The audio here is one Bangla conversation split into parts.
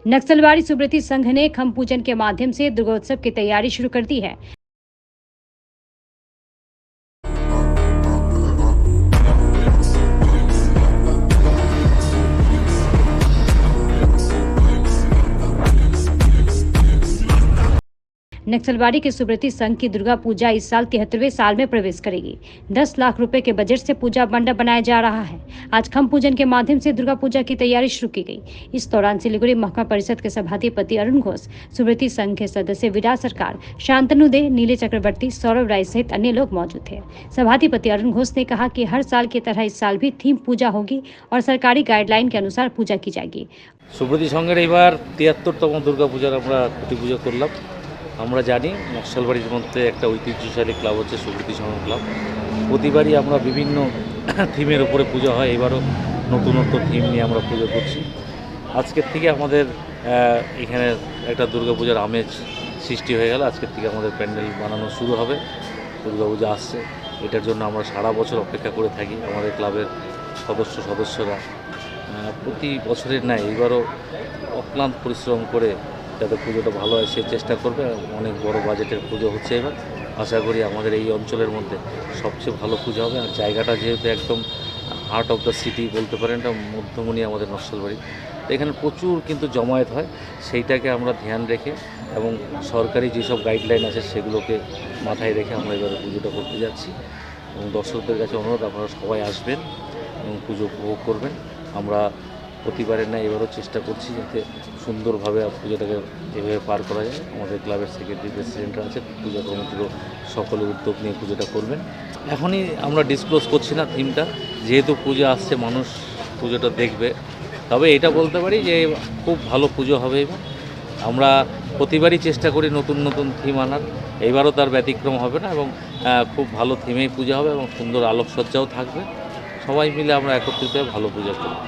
नक्सलवाड़ी सुब्रती संघ ने खम पूजन के माध्यम से दुर्गोत्सव की तैयारी शुरू कर दी है। नक्सलवाड़ी के सुब्रती संघ की दुर्गा पूजा इस साल 73वें साल में प्रवेश करेगी। 10 लाख रुपए के बजट से पूजा मंडप बनाया जा रहा है। आज खम पूजन के माध्यम से दुर्गा पूजा की तैयारी शुरू की गई। इस दौरान सिलीगुड़ी महकमा परिषद के सभाधिपति अरुण घोष, सुब्रती संघ के सदस्य विराट सरकार, शांतनु दे, नीले चक्रवर्ती, सौरभ राय सहित अन्य लोग मौजूद थे। सभाधिपति अरुण घोष ने कहा कि हर साल की तरह इस साल भी थीम पूजा होगी और सरकारी गाइडलाइन के अनुसार पूजा की जाएगी। सुब्रती संघेर एबार 73तम दुर्गा पूजार আমরা খুঁটি পুজো করলাম। আমরা জানি নকশালবাড়ির মধ্যে একটা ঐতিহ্যশালী ক্লাব হচ্ছে সুব্রতী সংঘ ক্লাব। প্রতিবারই আমরা বিভিন্ন থিমের উপরে পুজো হয়, এবারও নতুনত্ব থিম নিয়ে আমরা পুজো করছি। আজকের থেকে আমাদের এখানে একটা দুর্গাপূজার আমেজ সৃষ্টি হয়ে গেল। আজকের থেকে আমাদের প্যান্ডেল বানানো শুরু হবে। দুর্গাপূজা আসছে, এটার জন্য আমরা সারা বছর অপেক্ষা করে থাকি। আমাদের ক্লাবের সদস্যরা প্রতি বছরের ন্যায় এবারও অক্লান্ত পরিশ্রম করে যাতে পুজোটা ভালো হয় সে চেষ্টা করবে। অনেক বড় বাজেটের পুজো হচ্ছে এবার। আশা করি আমাদের এই অঞ্চলের মধ্যে সবচেয়ে ভালো পুজো হবে। আর জায়গাটা যেহেতু একদম হার্ট অফ দ্য সিটি বলতে পারেন, এটা মধ্যমণি আমাদের নকশালবাড়ি, তো এখানে প্রচুর কিন্তু জমায়েত হয়। সেইটাকে আমরা ধ্যান রেখে এবং সরকারি যেসব গাইডলাইন আছে সেগুলোকে মাথায় রেখে আমরা এবারে পুজোটা করতে যাচ্ছি। এবং দর্শকদের কাছে অনুরোধ, আপনারা সবাই আসবেন এবং পুজো উপভোগ করবেন। আমরা প্রতিবারের না এবারও চেষ্টা করছি যাতে সুন্দরভাবে পুজোটাকে এভাবে পার করা যায়। আমাদের ক্লাবের সেক্রেটারি প্রেসিডেন্টরা আছে, পূজা কমিটিরও সকলে উদ্যোগ নিয়ে পুজোটা করবেন। এখনই আমরা ডিসক্লোজ করছি না থিমটা, যেহেতু পুজো আসছে মানুষ পুজোটা দেখবে। তবে এটা বলতে পারি যে খুব ভালো পুজো হবে এবার। আমরা প্রতিবারই চেষ্টা করি নতুন নতুন থিম আনার, এবারও তার ব্যতিক্রম হবে না এবং খুব ভালো থিমেই পূজা হবে এবং সুন্দর আলোকসজ্জাও থাকবে। সবাই মিলে আমরা একত্রিত হয়ে ভালো পূজা করব।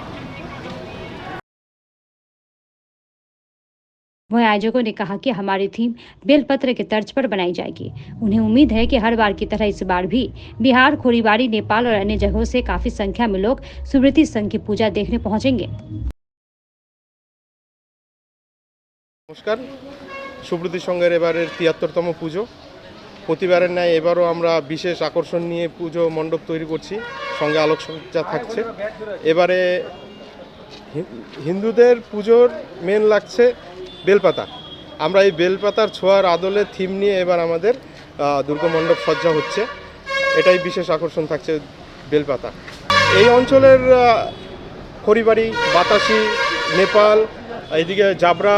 वहीं आयोजकों ने कहा कि हमारी थीम बेलपत्र के तर्ज पर बनाई जाएगी। उन्हें उम्मीद है कि हर बार की तरह इस बार भी बिहार, खोरीबाड़ी, नेपाल और अन्य जगहों से काफी संख्या में लोग सुब्रती संघ की पूजा देखने पहुंचेंगे। নমস্কার। সুব্রতী সংঘের এবারের ৭৩তম পুজো। প্রতিবারের ন্যায় এবারও আমরা বিশেষ আকর্ষণ নিয়ে পুজো মণ্ডপ তৈরি করছি, সঙ্গে আলোকসজ্জা থাকছে। এবারে হিন্দুদের পুজোর মেন লাগছে বেলপাতা। আমরা এই বেলপাতার ছোঁয়ার আদলে থিম নিয়ে এবার আমাদের দুর্গা মণ্ডপ সজ্জা হচ্ছে। এটাই বিশেষ আকর্ষণ থাকছে, বেলপাতা। এই অঞ্চলের খড়িবাড়ি, বাতাসি, নেপাল, এইদিকে জাবরা,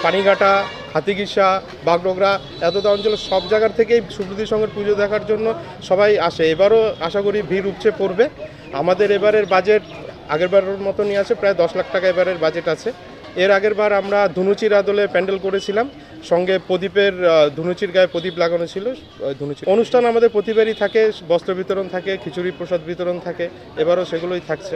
পানিঘাটা, হাতিগিসা, বাগডোগরা, এতটা অঞ্চলের সব জায়গার থেকেই সুব্রতী সংঘের পুজো দেখার জন্য সবাই আসে। এবারও আশা করি ভিড় উপচে পড়বে। আমাদের এবারের বাজেট আগেরবারের মতনই আছে, প্রায় 10 লাখ টাকা এবারের বাজেট আছে। এর আগের বার আমরা ধুনুচির আদলে প্যান্ডেল করেছিলাম, সঙ্গে প্রদীপের ধুনুচির গায়ে প্রদীপ লাগানো ছিল। ধুনুচি অনুষ্ঠান আমাদের প্রতিবারই থাকে, বস্ত্র বিতরণ থাকে, খিচুড়ি প্রসাদ বিতরণ থাকে, এবারও সেগুলোই থাকছে।